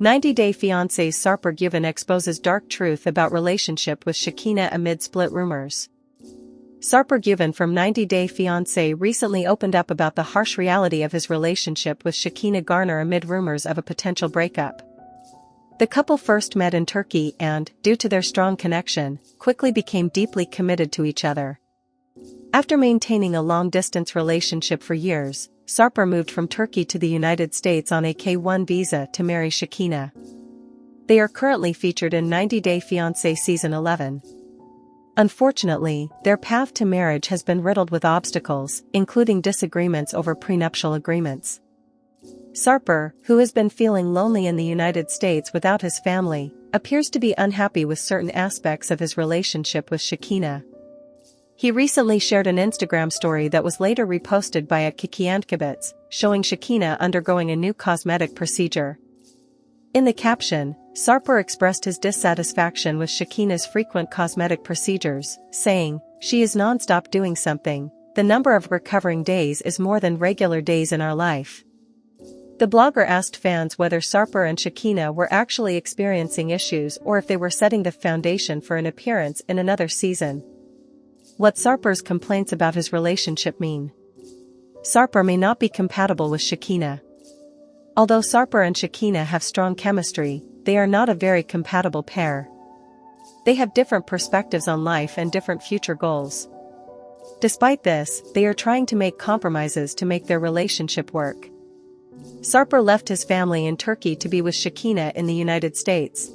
90-Day Fiancé's Sarper Güven exposes dark truth about relationship with Shekina amid split rumors. Sarper Güven from 90-Day Fiancé recently opened up about the harsh reality of his relationship with Shekina Garner amid rumors of a potential breakup. The couple first met in Turkey and, due to their strong connection, quickly became deeply committed to each other. After maintaining a long-distance relationship for years, Sarper moved from Turkey to the United States on a K-1 visa to marry Shekina. They are currently featured in 90-Day Fiancé Season 11. Unfortunately, their path to marriage has been riddled with obstacles, including disagreements over prenuptial agreements. Sarper, who has been feeling lonely in the United States without his family, appears to be unhappy with certain aspects of his relationship with Shekina. He recently shared an Instagram story that was later reposted by a Kikiandkabits, showing Shekina undergoing a new cosmetic procedure. In the caption, Sarper expressed his dissatisfaction with Shekina's frequent cosmetic procedures, saying, "She is non-stop doing something. The number of recovering days is more than regular days in our life." The blogger asked fans whether Sarper and Shekina were actually experiencing issues or if they were setting the foundation for an appearance in another season. What Sarper's complaints about his relationship mean? Sarper may not be compatible with Shekina. Although Sarper and Shekina have strong chemistry, they are not a very compatible pair. They have different perspectives on life and different future goals. Despite this, they are trying to make compromises to make their relationship work. Sarper left his family in Turkey to be with Shekina in the United States.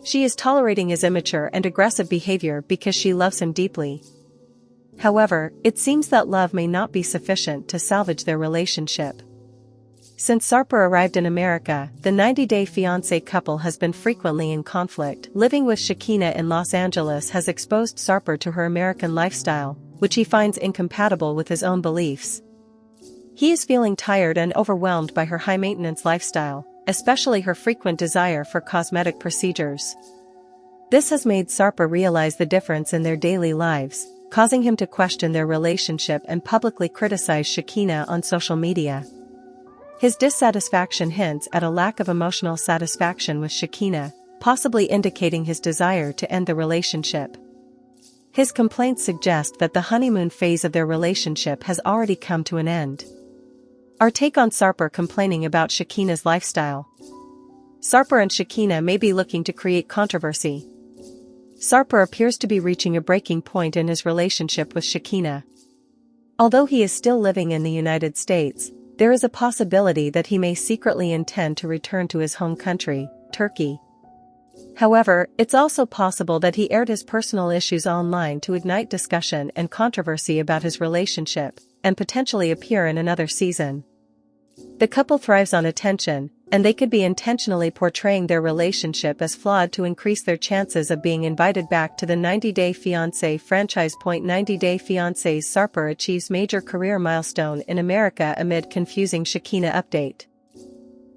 She is tolerating his immature and aggressive behavior because she loves him deeply. However, it seems that love may not be sufficient to salvage their relationship. Since Sarper arrived in America, the 90-Day Fiancé couple has been frequently in conflict. Living with Shekina in Los Angeles has exposed Sarper to her American lifestyle, which he finds incompatible with his own beliefs. He is feeling tired and overwhelmed by her high-maintenance lifestyle, especially her frequent desire for cosmetic procedures. This has made Sarper realize the difference in their daily lives, causing him to question their relationship and publicly criticize Shekina on social media. His dissatisfaction hints at a lack of emotional satisfaction with Shekina, possibly indicating his desire to end the relationship. His complaints suggest that the honeymoon phase of their relationship has already come to an end. Our take on Sarper complaining about Shekina's lifestyle. Sarper and Shekina may be looking to create controversy. Sarper appears to be reaching a breaking point in his relationship with Shekina. Although he is still living in the United States, there is a possibility that he may secretly intend to return to his home country, Turkey. However, it's also possible that he aired his personal issues online to ignite discussion and controversy about his relationship, and potentially appear in another season. The couple thrives on attention, and they could be intentionally portraying their relationship as flawed to increase their chances of being invited back to the 90-Day Fiancé franchise. 90-Day Fiancé's Sarper achieves major career milestone in America amid confusing Shekina update.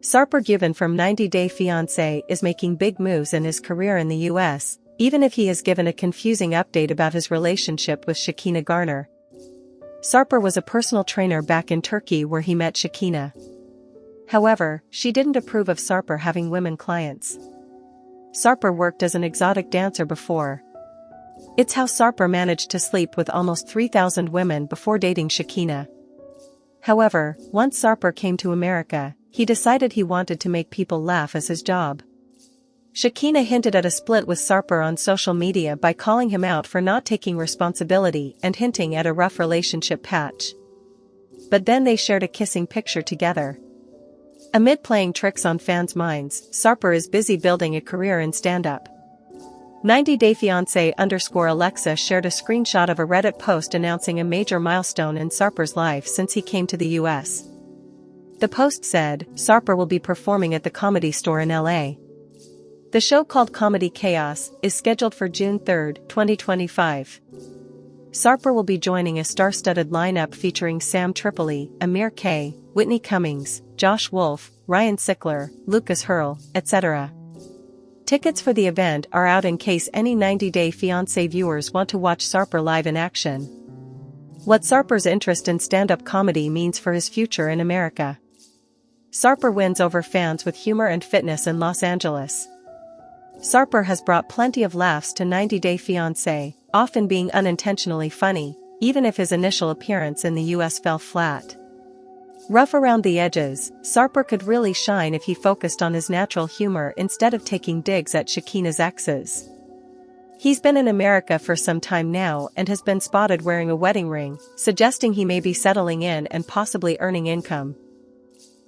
Sarper Güven from 90-Day Fiancé is making big moves in his career in the US, even if he has given a confusing update about his relationship with Shekina Garner. Sarper was a personal trainer back in Turkey where he met Shekina. However, she didn't approve of Sarper having women clients. Sarper worked as an exotic dancer before. It's how Sarper managed to sleep with almost 3,000 women before dating Shekina. However, once Sarper came to America, he decided he wanted to make people laugh as his job. Shekina hinted at a split with Sarper on social media by calling him out for not taking responsibility and hinting at a rough relationship patch. But then they shared a kissing picture together. Amid playing tricks on fans' minds, Sarper is busy building a career in stand-up. 90-Day Fiancé _Alexa shared a screenshot of a Reddit post announcing a major milestone in Sarper's life since he came to the US. The post said, Sarper will be performing at the Comedy Store in LA. The show, called Comedy Chaos, is scheduled for June 3, 2025. Sarper will be joining a star-studded lineup featuring Sam Tripoli, Amir K., Whitney Cummings, Josh Wolf, Ryan Sickler, Lucas Hurl, etc. Tickets for the event are out in case any 90-Day Fiancé viewers want to watch Sarper live in action. What Sarper's interest in stand-up comedy means for his future in America. Sarper wins over fans with humor and fitness in Los Angeles. Sarper has brought plenty of laughs to 90 Day Fiancé, often being unintentionally funny, even if his initial appearance in the US fell flat. Rough around the edges, Sarper could really shine if he focused on his natural humor instead of taking digs at Shekina's exes. He's been in America for some time now and has been spotted wearing a wedding ring, suggesting he may be settling in and possibly earning income.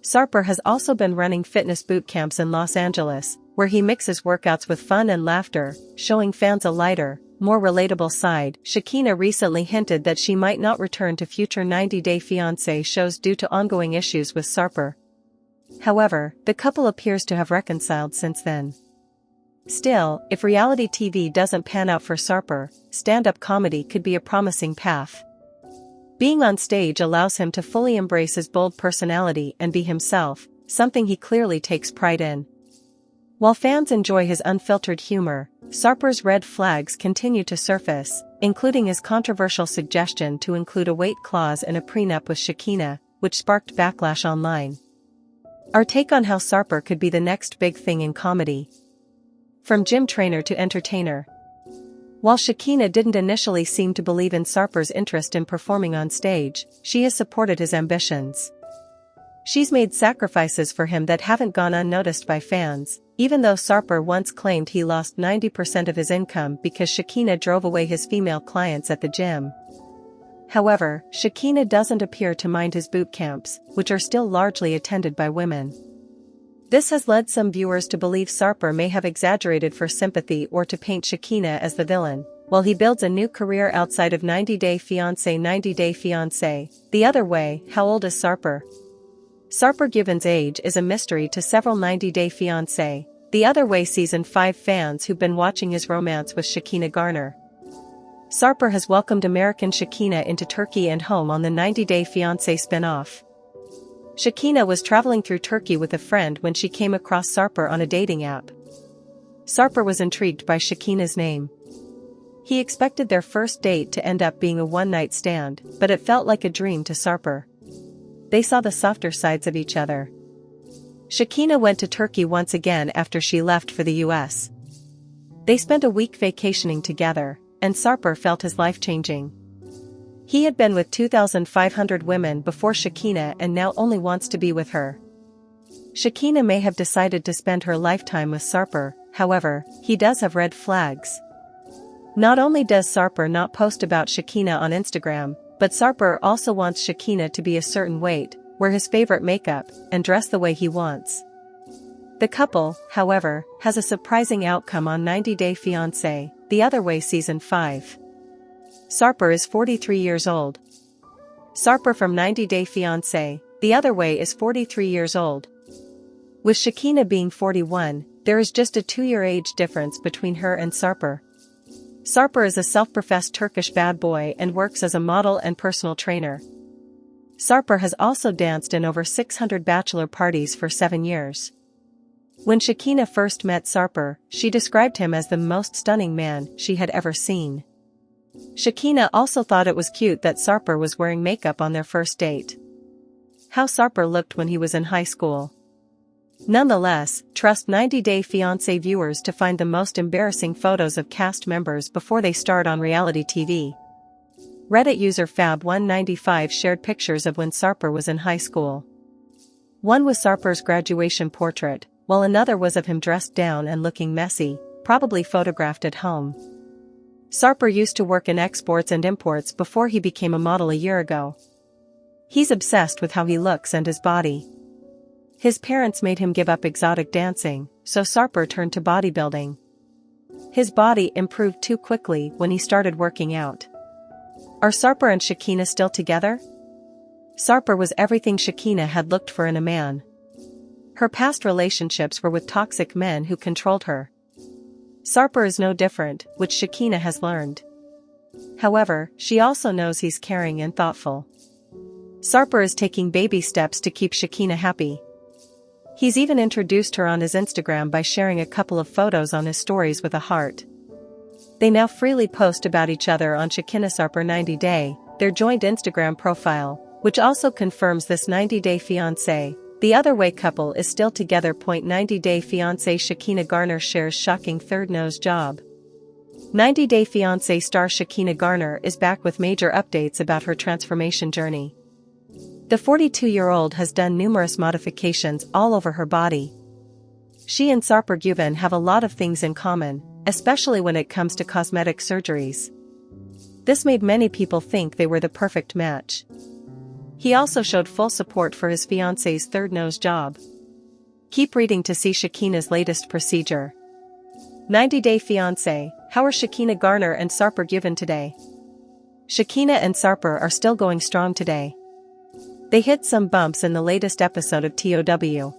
Sarper has also been running fitness boot camps in Los Angeles, where he mixes workouts with fun and laughter, showing fans a lighter, more relatable side. Shekina recently hinted that she might not return to future 90 Day Fiancé shows due to ongoing issues with Sarper. However, the couple appears to have reconciled since then. Still, if reality TV doesn't pan out for Sarper, stand-up comedy could be a promising path. Being on stage allows him to fully embrace his bold personality and be himself, something he clearly takes pride in. While fans enjoy his unfiltered humor, Sarper's red flags continue to surface, including his controversial suggestion to include a weight clause in a prenup with Shekina, which sparked backlash online. Our take on how Sarper could be the next big thing in comedy. From gym trainer to entertainer. While Shekina didn't initially seem to believe in Sarper's interest in performing on stage, she has supported his ambitions. She's made sacrifices for him that haven't gone unnoticed by fans, even though Sarper once claimed he lost 90% of his income because Shekina drove away his female clients at the gym. However, Shekina doesn't appear to mind his boot camps, which are still largely attended by women. This has led some viewers to believe Sarper may have exaggerated for sympathy or to paint Shekina as the villain, while he builds a new career outside of 90 Day Fiancé. 90 Day Fiancé, the other way. How old is Sarper? Sarper Güven's age is a mystery to several 90 Day Fiancé, the other way Season 5 fans who've been watching his romance with Shekina Garner. Sarper has welcomed American Shekina into Turkey and home on the 90 Day Fiancé spin-off. Shekina was traveling through Turkey with a friend when she came across Sarper on a dating app. Sarper was intrigued by Shekina's name. He expected their first date to end up being a one-night stand, but it felt like a dream to Sarper. They saw the softer sides of each other. Shekina went to Turkey once again after she left for the US. They spent a week vacationing together, and Sarper felt his life changing. He had been with 2,500 women before Shekina and now only wants to be with her. Shekina may have decided to spend her lifetime with Sarper, however, he does have red flags. Not only does Sarper not post about Shekina on Instagram, but Sarper also wants Shekina to be a certain weight, wear his favorite makeup, and dress the way he wants. The couple, however, has a surprising outcome on 90 Day Fiancé, the other way Season 5. Sarper is 43 years old. Sarper from 90 Day Fiancé, the other way is 43 years old. With Shekina being 41, there is just a 2-year age difference between her and Sarper. Sarper is a self-professed Turkish bad boy and works as a model and personal trainer. Sarper has also danced in over 600 bachelor parties for 7 years. When Shekina first met Sarper, she described him as the most stunning man she had ever seen. Shekina also thought it was cute that Sarper was wearing makeup on their first date. How Sarper looked when he was in high school. Nonetheless, trust 90 Day Fiancé viewers to find the most embarrassing photos of cast members before they start on reality TV. Reddit user Fab195 shared pictures of when Sarper was in high school. One was Sarper's graduation portrait, while another was of him dressed down and looking messy, probably photographed at home. Sarper used to work in exports and imports before he became a model a year ago. He's obsessed with how he looks and his body. His parents made him give up exotic dancing, so Sarper turned to bodybuilding. His body improved too quickly when he started working out. Are Sarper and Shekina still together? Sarper was everything Shekina had looked for in a man. Her past relationships were with toxic men who controlled her. Sarper is no different, which Shekina has learned. However, she also knows he's caring and thoughtful. Sarper is taking baby steps to keep Shekina happy. He's even introduced her on his Instagram by sharing a couple of photos on his stories with a heart. They now freely post about each other on Shekina Sarper 90 Day, their joint Instagram profile, which also confirms this 90 Day Fiancé. The other way couple is still together. 90-day fiancé Shekina Garner shares shocking third nose job. 90-day fiancé star Shekina Garner is back with major updates about her transformation journey. The 42-year-old has done numerous modifications all over her body. She and Sarper Güven have a lot of things in common, especially when it comes to cosmetic surgeries. This made many people think they were the perfect match. He also showed full support for his fiancée's third nose job. Keep reading to see Shekina's latest procedure. 90-day fiancé, how are Shekina Garner and Sarper Güven today? Shekina and Sarper are still going strong today. They hit some bumps in the latest episode of TOW.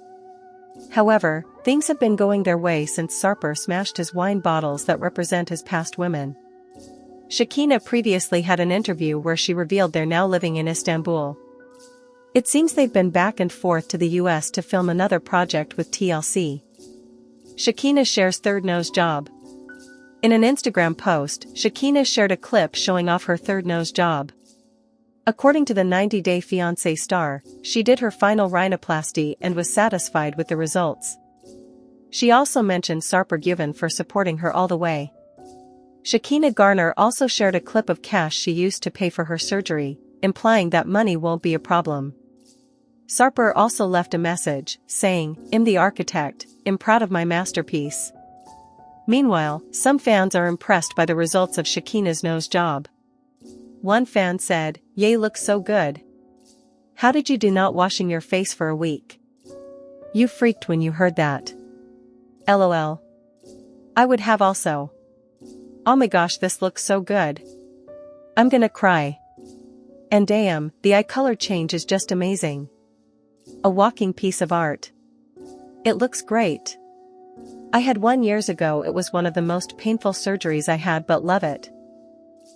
However, things have been going their way since Sarper smashed his wine bottles that represent his past women. Shekina previously had an interview where she revealed they're now living in Istanbul. It seems they've been back and forth to the US to film another project with TLC. Shekina shares third nose job. In an Instagram post, Shekina shared a clip showing off her third nose job. According to the 90-day fiancé star, she did her final rhinoplasty and was satisfied with the results. She also mentioned Sarper Güven for supporting her all the way. Shekina Garner also shared a clip of cash she used to pay for her surgery, implying that money won't be a problem. Sarper also left a message, saying, "I'm the architect, I'm proud of my masterpiece." Meanwhile, some fans are impressed by the results of Shekina's nose job. One fan said, "Yay, looks so good. How did you do not washing your face for a week? You freaked when you heard that. LOL. I would have also. Oh my gosh, this looks so good. I'm gonna cry. And damn, the eye color change is just amazing. A walking piece of art. It looks great. I had one years ago. It was one of the most painful surgeries I had, but love it.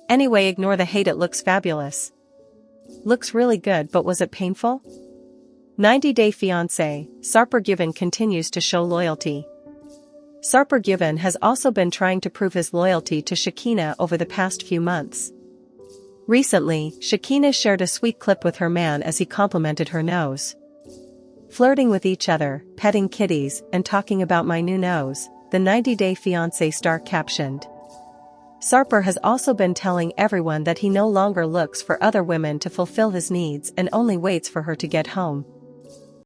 Anyway, ignore the hate, it looks fabulous. Looks really good, but was it painful?" 90-day fiancé, Sarper Güven continues to show loyalty. Sarper Güven has also been trying to prove his loyalty to Shekina over the past few months. Recently, Shekina shared a sweet clip with her man as he complimented her nose. Flirting with each other, petting kitties, and talking about my new nose, the 90-day fiancé star captioned. Sarper has also been telling everyone that he no longer looks for other women to fulfill his needs and only waits for her to get home.